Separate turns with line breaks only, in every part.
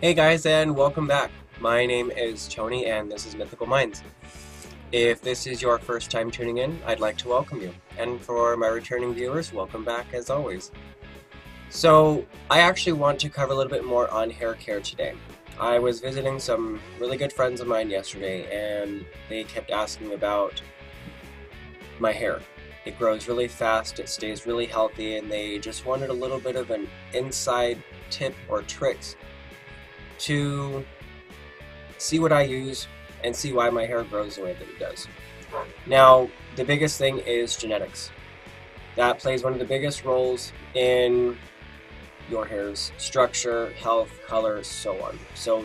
Hey guys, and welcome back. My name is Tony, and this is Mythical Minds. If this is your first time tuning in, I'd like to welcome you. And for my returning viewers, welcome back as always. So, I actually want to cover a little bit more on hair care today. I was visiting some really good friends of mine yesterday, and they kept asking about my hair. It grows really fast, it stays really healthy, and they just wanted a little bit of an inside tip or tricks to see what I use and see why my hair grows the way that it does. Now, the biggest thing is genetics. That plays one of the biggest roles in your hair's structure, health, color, so on. So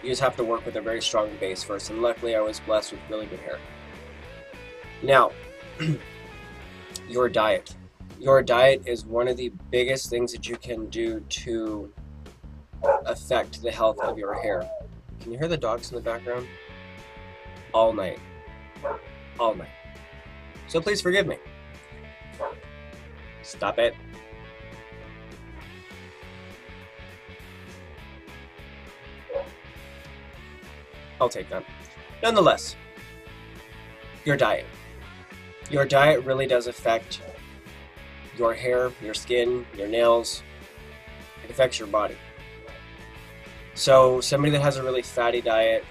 you just have to work with a very strong base first, and luckily I was blessed with really good hair. Now, your diet. Your diet is one of the biggest things that you can do to affect the health of your hair. Can you hear the dogs in the background? All night. All night. So please forgive me. Stop it. I'll take that. Nonetheless, your diet. Your diet really does affect your hair, your skin, your nails. It affects your body. So somebody that has a really fatty diet,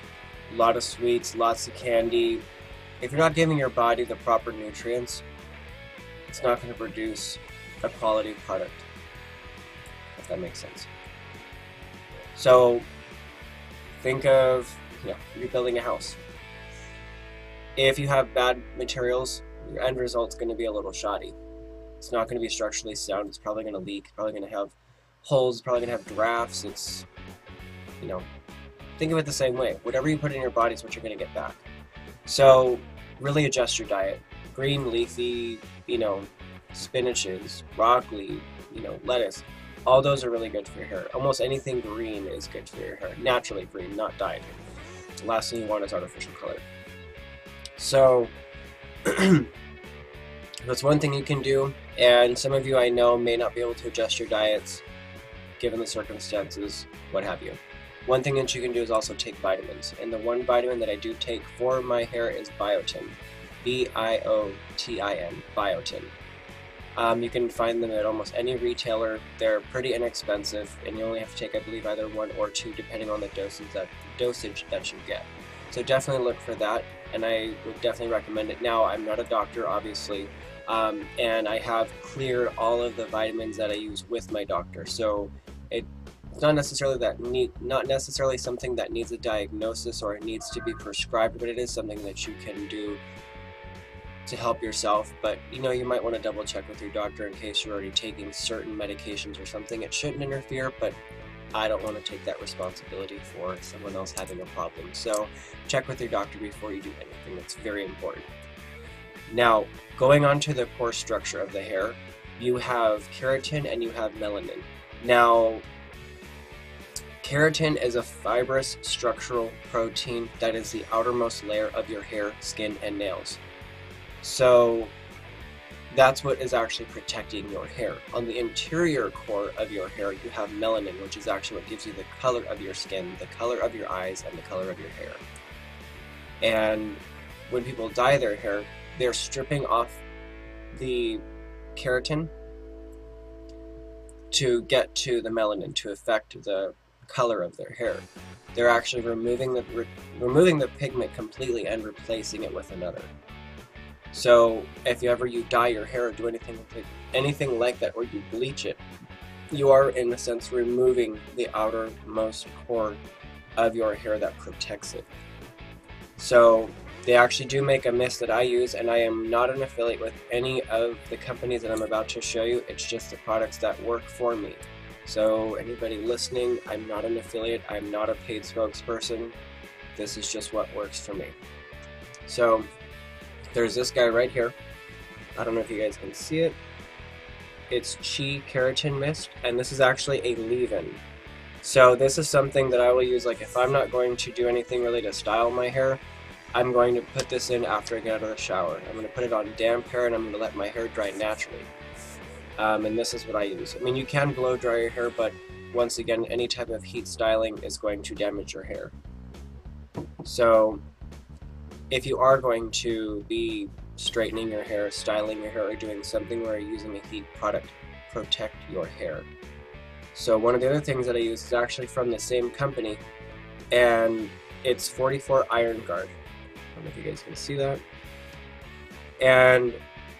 a lot of sweets, lots of candy, if you're not giving your body the proper nutrients, it's not going to produce a quality product, if that makes sense. So think of, you're building a house. If you have bad materials, your end result's going to be a little shoddy. It's not going to be structurally sound. It's probably going to leak. It's probably going to have holes. It's probably going to have drafts. Think of it the same way. Whatever you put in your body is what you're going to get back. So really adjust your diet. Green, leafy, spinaches, broccoli, lettuce. All those are really good for your hair. Almost anything green is good for your hair. Naturally green, not dyed. The last thing you want is artificial color. So that's one thing you can do, and some of you I know may not be able to adjust your diets given the circumstances, what have you. One thing that you can do is also take vitamins, and the one vitamin that I do take for my hair is biotin. B-I-O-T-I-N, biotin. You can find them at almost any retailer. They're pretty inexpensive, and you only have to take, I believe, either one or two depending on the dosage that you get. So definitely look for that, and I would definitely recommend it. Now, I'm not a doctor, obviously, and I have cleared all of the vitamins that I use with my doctor. So it's not necessarily something that needs a diagnosis or it needs to be prescribed, but it is something that you can do to help yourself. But you might want to double check with your doctor in case you're already taking certain medications or something. It shouldn't interfere, but I don't want to take that responsibility for someone else having a problem. So check with your doctor before you do anything. It's very important. Now, going on to the core structure of the hair, you have keratin and you have melanin. Now, keratin is a fibrous structural protein that is the outermost layer of your hair, skin, and nails. So that's what is actually protecting your hair. On the interior core of your hair, you have melanin, which is actually what gives you the color of your skin, the color of your eyes, and the color of your hair. And when people dye their hair, they're stripping off the keratin to get to the melanin, to affect the color of their hair. They're actually removing the pigment completely and replacing it with another. So if you dye your hair or do anything like that, or you bleach it, you are in a sense removing the outermost core of your hair that protects it. So they actually do make a mist that I use, and I am not an affiliate with any of the companies that I'm about to show you. It's just the products that work for me. So anybody listening, I'm not an affiliate, I'm not a paid spokesperson. This is just what works for me. So there's this guy right here. I don't know if you guys can see it. It's Chi Keratin Mist, and this is actually a leave-in. So this is something that I will use, like if I'm not going to do anything really to style my hair, I'm going to put this in after I get out of the shower. I'm going to put it on damp hair, and I'm going to let my hair dry naturally. And this is what I use. I mean, you can blow dry your hair, but once again, any type of heat styling is going to damage your hair. So if you are going to be straightening your hair, styling your hair, or doing something where you're using a heat product, protect your hair. So one of the other things that I use is actually from the same company, and it's 44 Iron Guard. I don't know if you guys can see that. And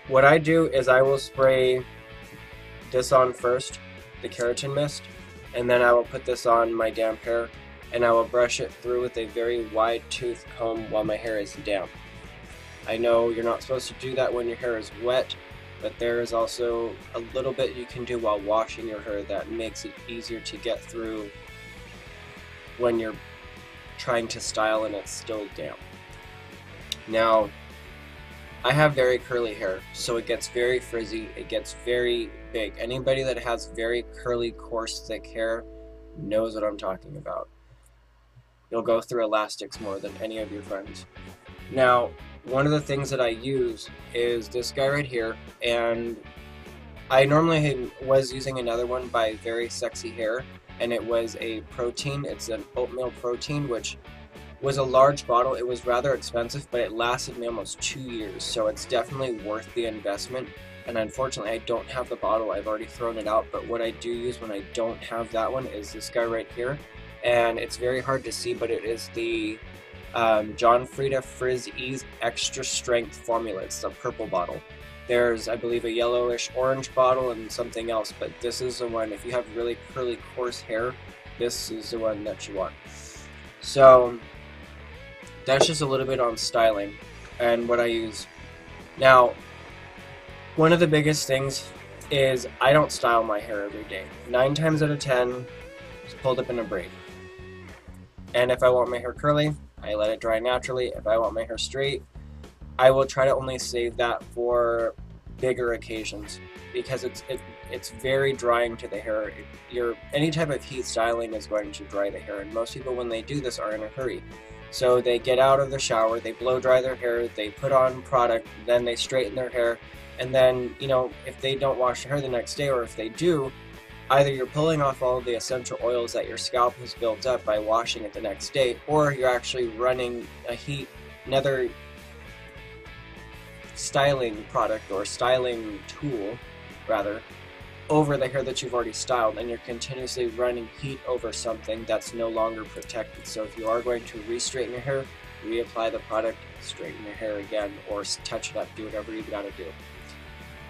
what I do is I will spray this on first, the keratin mist, and then I will put this on my damp hair, and I will brush it through with a very wide tooth comb while my hair is damp. I know you're not supposed to do that when your hair is wet, but there is also a little bit you can do while washing your hair that makes it easier to get through when you're trying to style and it's still damp. Now, I have very curly hair, so it gets very frizzy, it gets very big. Anybody that has very curly, coarse, thick hair knows what I'm talking about. You'll go through elastics more than any of your friends. Now, one of the things that I use is this guy right here, and I normally was using another one by Very Sexy Hair, and it was a protein. It's an oatmeal protein, which was a large bottle. It was rather expensive, but it lasted me almost 2 years, so it's definitely worth the investment. And unfortunately, I don't have the bottle. I've already thrown it out, but what I do use when I don't have that one is this guy right here. And it's very hard to see, but it is the John Frieda Frizz Ease Extra Strength Formula. It's the purple bottle. There's, I believe, a yellowish orange bottle and something else, but this is the one. If you have really curly, coarse hair, this is the one that you want. So that's just a little bit on styling and what I use. Now, one of the biggest things is I don't style my hair every day. 9 times out of 10, it's pulled up in a braid. And if I want my hair curly, I let it dry naturally. If I want my hair straight, I will try to only save that for bigger occasions, because it's very drying to the hair. Any type of heat styling is going to dry the hair, and most people, when they do this, are in a hurry. So they get out of the shower, they blow dry their hair, they put on product, then they straighten their hair, and then, you know, if they don't wash their hair the next day, or if they do, either you're pulling off all of the essential oils that your scalp has built up by washing it the next day, or you're actually running another styling product, or styling tool, rather, over the hair that you've already styled, and you're continuously running heat over something that's no longer protected. So if you are going to re-straighten your hair, reapply the product, straighten your hair again, or touch it up, do whatever you gotta do.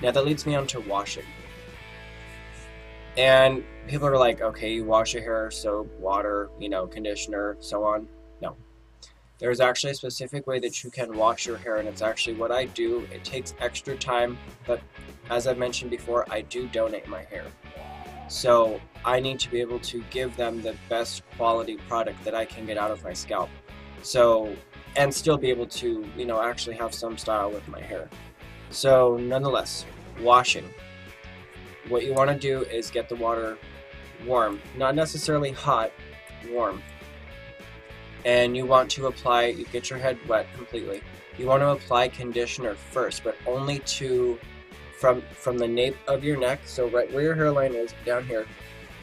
Now that leads me on to washing. And people are like, okay, you wash your hair, soap, water, conditioner, so on. No. There's actually a specific way that you can wash your hair, and it's actually what I do. It takes extra time, but as I've mentioned before, I do donate my hair. So I need to be able to give them the best quality product that I can get out of my scalp. So, and still be able to, actually have some style with my hair. So nonetheless, washing. What you want to do is get the water warm, not necessarily hot, warm. And you want to apply, you get your head wet completely. You want to apply conditioner first, but only from the nape of your neck, so right where your hairline is, down here,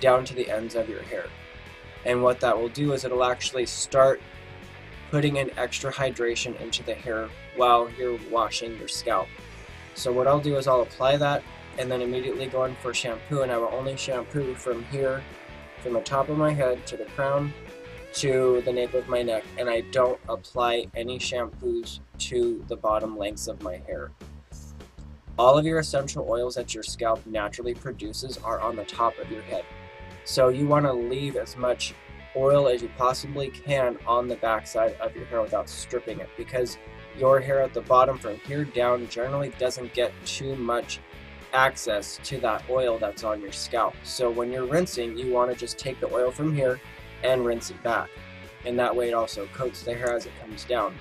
down to the ends of your hair. And what that will do is it'll actually start putting in extra hydration into the hair while you're washing your scalp. So what I'll do is I'll apply that, and then immediately go in for shampoo, and I will only shampoo from here, from the top of my head to the crown to the nape of my neck, and I don't apply any shampoos to the bottom lengths of my hair. All of your essential oils that your scalp naturally produces are on the top of your head. So you want to leave as much oil as you possibly can on the backside of your hair without stripping it, because your hair at the bottom from here down generally doesn't get too much access to that oil that's on your scalp. So when you're rinsing, you want to just take the oil from here and rinse it back, and that way it also coats the hair as it comes down.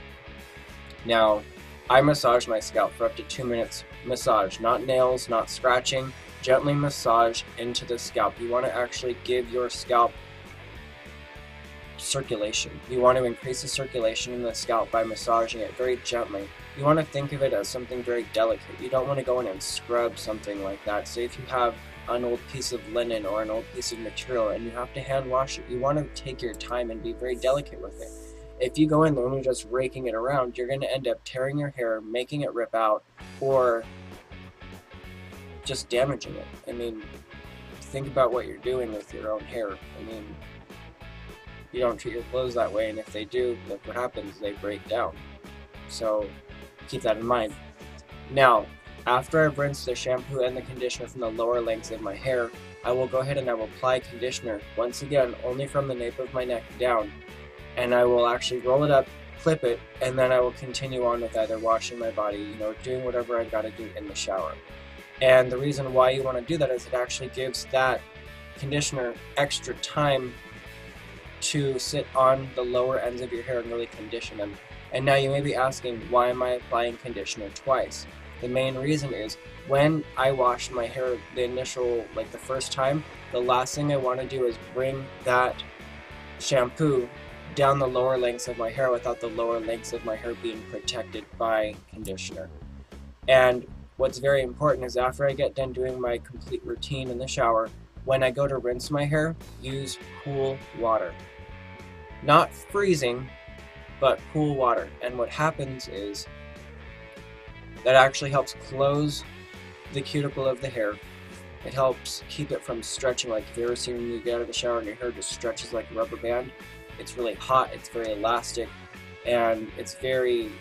Now, I massage my scalp for up to 2 minutes. Massage, not nails, not scratching, gently massage into the scalp. You want to actually give your scalp circulation. You want to increase the circulation in the scalp by massaging it very gently. You want to think of it as something very delicate. You don't want to go in and scrub something like that. Say if you have an old piece of linen or an old piece of material and you have to hand wash it, you want to take your time and be very delicate with it. If you go in there and you're just raking it around, you're going to end up tearing your hair, making it rip out, or just damaging it. I mean, think about what you're doing with your own hair. I mean, you don't treat your clothes that way, and if they do, look what happens, they break down. So keep that in mind. Now, after I've rinsed the shampoo and the conditioner from the lower lengths of my hair, I will go ahead and I will apply conditioner, once again, only from the nape of my neck down. And I will actually roll it up, clip it, and then I will continue on with either washing my body, doing whatever I've got to do in the shower. And the reason why you want to do that is it actually gives that conditioner extra time to sit on the lower ends of your hair and really condition them. And now you may be asking, why am I applying conditioner twice? The main reason is, when I wash my hair the first time, the last thing I want to do is bring that shampoo down the lower lengths of my hair without the lower lengths of my hair being protected by conditioner. And what's very important is, after I get done doing my complete routine in the shower, when I go to rinse my hair, use cool water. Not freezing, but cool water. And what happens is, that actually helps close the cuticle of the hair. It helps keep it from stretching. Like, if you ever seen when you get out of the shower and your hair just stretches like a rubber band, it's really hot, it's very elastic, and it's very,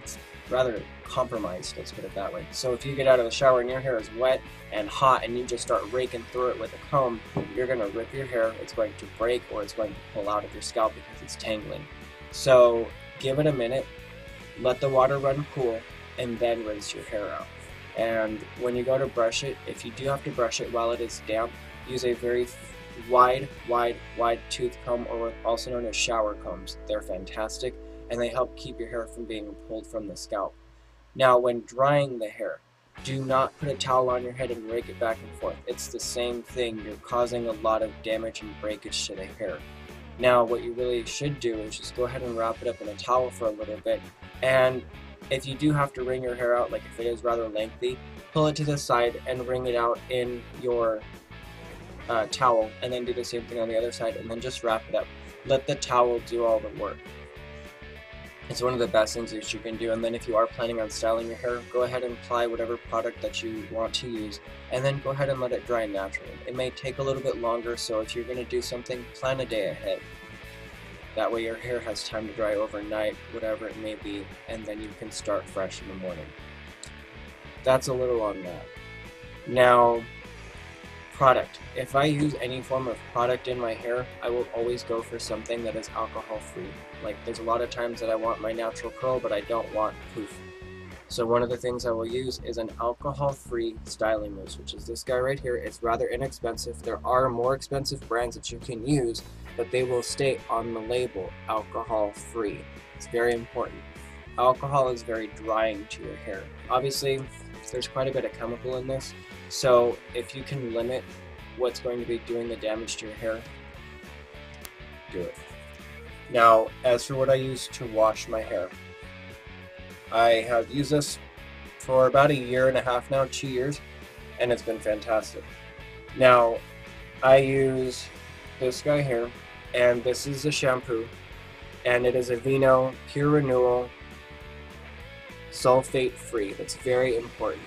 it's rather compromised, let's put it that way. So if you get out of the shower and your hair is wet and hot and you just start raking through it with a comb, you're going to rip your hair, it's going to break, or it's going to pull out of your scalp because it's tangling. So give it a minute, let the water run cool, and then rinse your hair out. And when you go to brush it, if you do have to brush it while it is damp, use a very wide tooth comb, or also known as shower combs. They're fantastic, and they help keep your hair from being pulled from the scalp. Now, when drying the hair, do not put a towel on your head and rake it back and forth. It's the same thing. You're causing a lot of damage and breakage to the hair. Now, what you really should do is just go ahead and wrap it up in a towel for a little bit, and if you do have to wring your hair out, like if it is rather lengthy, pull it to the side and wring it out in your towel, and then do the same thing on the other side, and then just wrap it up. Let the towel do all the work. It's one of the best things that you can do. And then if you are planning on styling your hair, go ahead and apply whatever product that you want to use, and then go ahead and let it dry naturally. It may take a little bit longer, so if you're going to do something, plan a day ahead. That way your hair has time to dry overnight, whatever it may be, and then you can start fresh in the morning. That's a little on that. Now, product. If I use any form of product in my hair, I will always go for something that is alcohol-free. Like, there's a lot of times that I want my natural curl, but I don't want poof. So one of the things I will use is an alcohol-free styling mousse, which is this guy right here. It's rather inexpensive. There are more expensive brands that you can use, but they will state on the label, alcohol-free. It's very important. Alcohol is very drying to your hair. Obviously, there's quite a bit of chemical in this, so if you can limit what's going to be doing the damage to your hair, do it. Now, as for what I use to wash my hair, I have used this for about 1.5 years now, 2 years, and it's been fantastic. Now, I use this guy here, and this is the shampoo, and it is Aveeno Pure Renewal sulfate free. That's very important.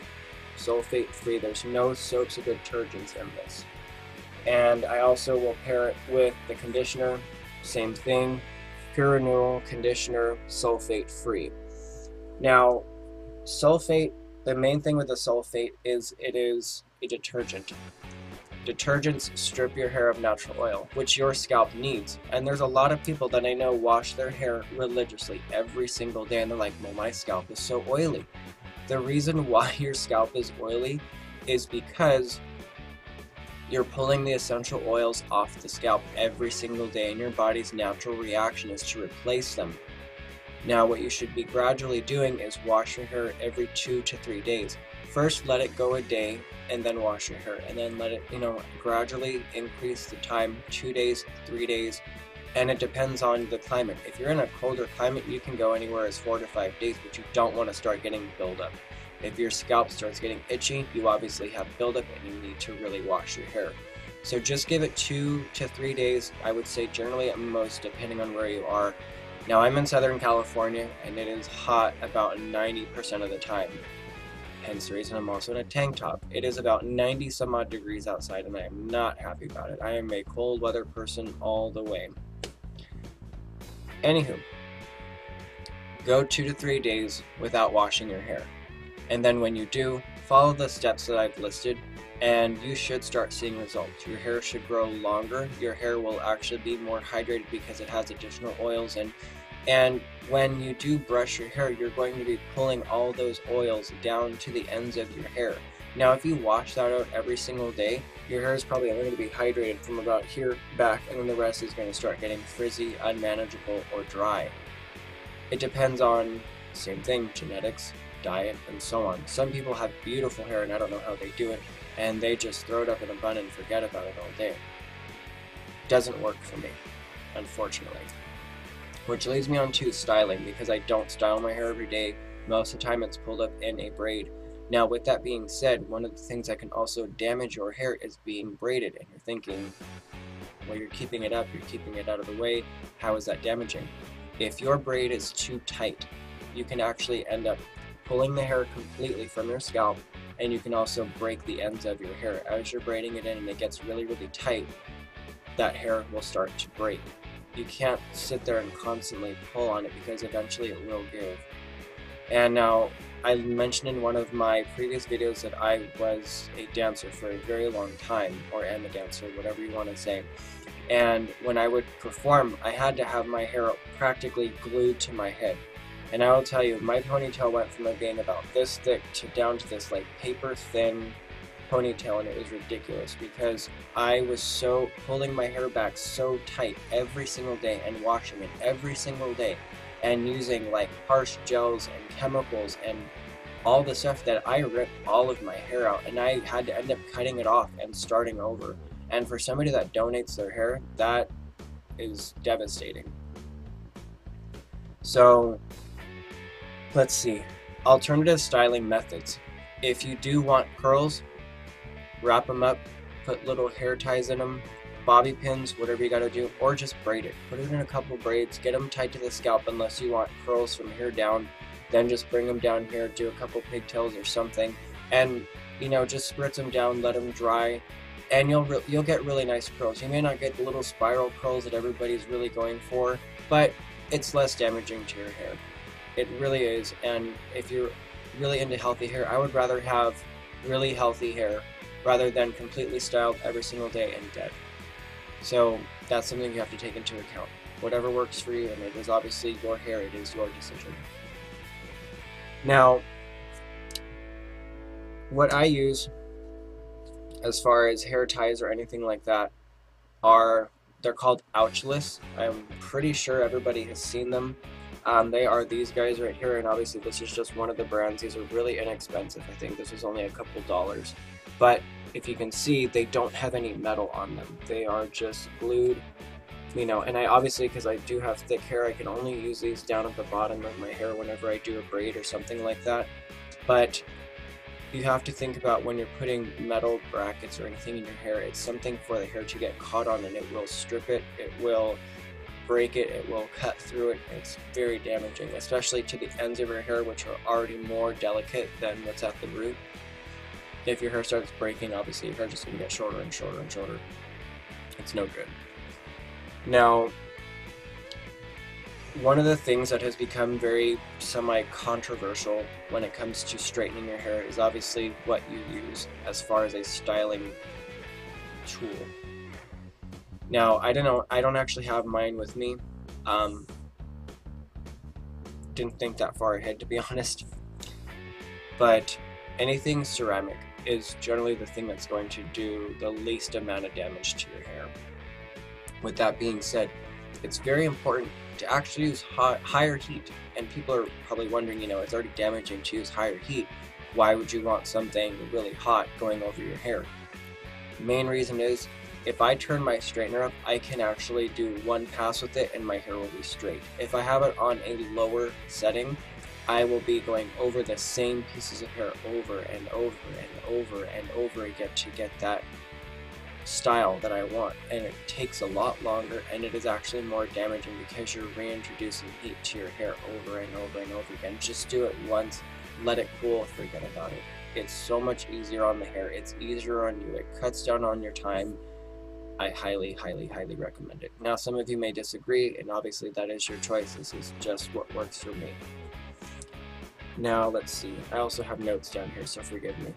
Sulfate free. There's no soaps or detergents in this. And I also will pair it with the conditioner, same thing, Pure Renewal conditioner, sulfate free. Now, sulfate, the main thing with the sulfate is it is a detergent. Detergents strip your hair of natural oil, which your scalp needs. And there's a lot of people that I know wash their hair religiously every single day, and they're like, well, my scalp is so oily. The reason why your scalp is oily is because you're pulling the essential oils off the scalp every single day, and your body's natural reaction is to replace them. Now, what you should be gradually doing is wash your hair every 2 to 3 days. First, let it go a day, and then wash your hair, and then let it, gradually increase the time, 2 days, 3 days, and it depends on the climate. If you're in a colder climate, you can go anywhere as 4 to 5 days, but you don't want to start getting buildup. If your scalp starts getting itchy, you obviously have buildup and you need to really wash your hair. So just give it 2 to 3 days, I would say generally at most, depending on where you are. Now I'm in Southern California and it is hot about 90% of the time. Hence the reason I'm also in a tank top. It is about 90 some odd degrees outside and I am not happy about it. I am a cold weather person all the way. Anywho, go 2 to 3 days without washing your hair. And then when you do, follow the steps that I've listed and you should start seeing results. Your hair should grow longer. Your hair will actually be more hydrated because it has additional oils in. And when you do brush your hair, you're going to be pulling all those oils down to the ends of your hair. Now, if you wash that out every single day, your hair is probably only going to be hydrated from about here back, and then the rest is going to start getting frizzy, unmanageable, or dry. It depends on, same thing, genetics, diet, and so on. Some people have beautiful hair, and I don't know how they do it, and they just throw it up in a bun and forget about it all day. Doesn't work for me, unfortunately. Which leads me on to styling, because I don't style my hair every day. Most of the time it's pulled up in a braid. Now with that being said, one of the things that can also damage your hair is being braided, and you're thinking, well, you're keeping it up, you're keeping it out of the way, how is that damaging? If your braid is too tight, you can actually end up pulling the hair completely from your scalp, and you can also break the ends of your hair. As you're braiding it in and it gets really, really tight, that hair will start to break. You can't sit there and constantly pull on it because eventually it will give. And now, I mentioned in one of my previous videos that I was a dancer for a very long time, or am a dancer, whatever you want to say. And when I would perform, I had to have my hair practically glued to my head. And I will tell you, my ponytail went from being about this thick to down to this like paper thin ponytail, and it was ridiculous because I was so pulling my hair back so tight every single day and washing it every single day and using like harsh gels and chemicals and all the stuff that I ripped all of my hair out, and I had to end up cutting it off and starting over. And for somebody that donates their hair, that is devastating. So let's see, alternative styling methods. If you do want curls, wrap them up, put little hair ties in them, bobby pins, whatever you gotta do, or just braid it. Put it in a couple braids, get them tight to the scalp unless you want curls from here down, then just bring them down here, do a couple pigtails or something, and you know, just spritz them down, let them dry, and you'll get really nice curls. You may not get the little spiral curls that everybody's really going for, but it's less damaging to your hair. It really is, and if you're really into healthy hair, I would rather have really healthy hair rather than completely styled every single day and dead. So that's something you have to take into account. Whatever works for you, and it is obviously your hair, it is your decision. Now, what I use as far as hair ties or anything like that they're called Ouchless. I'm pretty sure everybody has seen them. They are these guys right here, and obviously this is just one of the brands. These are really inexpensive. I think this was only a couple dollars. But if you can see, they don't have any metal on them. They are just glued, you know, and I obviously, because I do have thick hair, I can only use these down at the bottom of my hair whenever I do a braid or something like that. But you have to think about when you're putting metal brackets or anything in your hair, it's something for the hair to get caught on, and it will strip it, it will break it, it will cut through it. It's very damaging, especially to the ends of your hair, which are already more delicate than what's at the root. If your hair starts breaking, obviously your hair just going to get shorter and shorter and shorter. It's no good. Now, one of the things that has become very semi-controversial when it comes to straightening your hair is obviously what you use as far as a styling tool. Now, I don't actually have mine with me. Didn't think that far ahead, to be honest. But anything ceramic is generally the thing that's going to do the least amount of damage to your hair. With that being said, it's very important to actually use higher heat. And people are probably wondering, you know, it's already damaging to use higher heat. Why would you want something really hot going over your hair? The main reason is, if I turn my straightener up, I can actually do one pass with it and my hair will be straight. If I have it on a lower setting, I will be going over the same pieces of hair over and over and over and over again to get that style that I want, and it takes a lot longer, and it is actually more damaging because you're reintroducing heat to your hair over and over and over again. Just do it once, let it cool, forget about it. It's so much easier on the hair, it's easier on you, it cuts down on your time. I highly, highly, highly recommend it. Now, some of you may disagree, and obviously that is your choice. This is just what works for me. Now, let's see. I also have notes down here, so forgive me.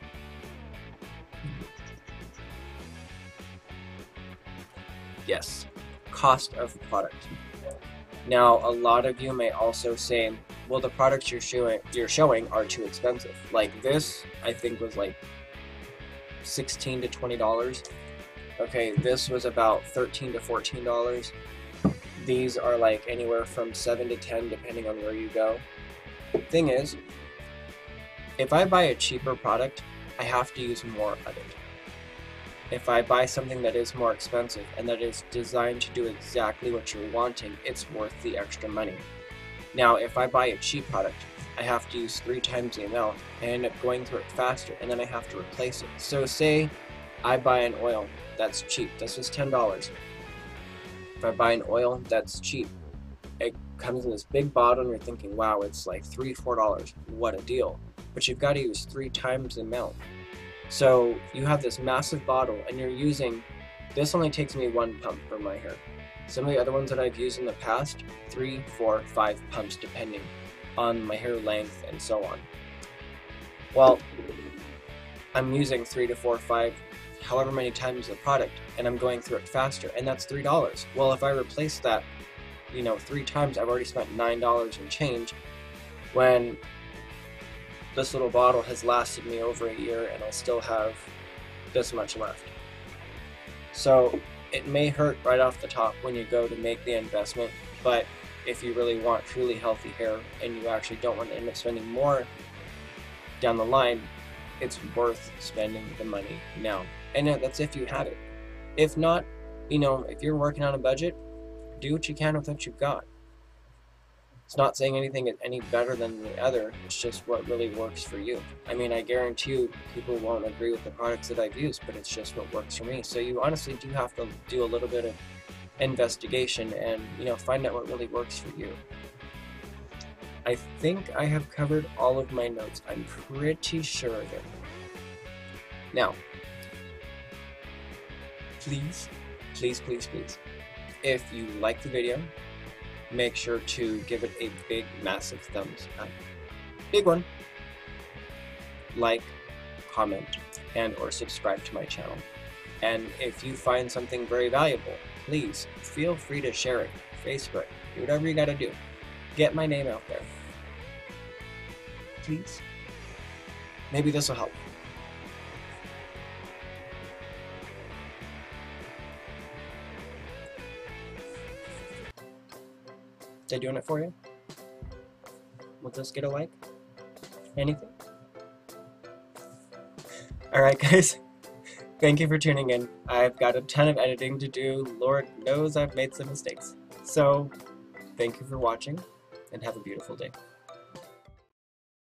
Yes, cost of product. Now, a lot of you may also say, well, the products you're showing are too expensive. Like this, I think was like $16 to $20. Okay, this was about $13 to $14. These are like anywhere from $7 to $10 depending on where you go. Thing is, if I buy a cheaper product, I have to use more of it. If I buy something that is more expensive and that is designed to do exactly what you're wanting, it's worth the extra money. Now, if I buy a cheap product, I have to use 3 times the amount. I end up going through it faster, and then I have to replace it. So say I buy an oil that's cheap. This was $10. If I buy an oil that's cheap, it comes in this big bottle, and you're thinking, wow, it's like $3, $4. What a deal. But you've got to use 3 times the amount. So you have this massive bottle, and you're using, this only takes me 1 pump for my hair. Some of the other ones that I've used in the past, 3, 4, 5 pumps depending on my hair length and so on. Well, I'm using 3 to 4, 5, however many times the product, and I'm going through it faster, and that's $3. Well, if I replace that, 3 times, I've already spent $9 and change, when this little bottle has lasted me over a year and I still have this much left. So it may hurt right off the top when you go to make the investment, but if you really want truly healthy hair and you actually don't want to end up spending more down the line, it's worth spending the money now. And that's if you had it. If not, if you're working on a budget, do what you can with what you've got. It's not saying anything is any better than the other, it's just what really works for you. I mean, I guarantee you people won't agree with the products that I've used, but it's just what works for me. So you honestly do have to do a little bit of investigation and, find out what really works for you. I think I have covered all of my notes. I'm pretty sure of it. Now, please, please, please, please, if you like the video, make sure to give it a big, massive thumbs up. Big one. Like, comment, and or subscribe to my channel. And if you find something very valuable, please feel free to share it. Facebook, do whatever you gotta do. Get my name out there. Please. Maybe this will help. They doing it for you? Will this get a like? Anything? Alright guys, thank you for tuning in. I've got a ton of editing to do. Lord knows I've made some mistakes. So, thank you for watching, and have a beautiful day.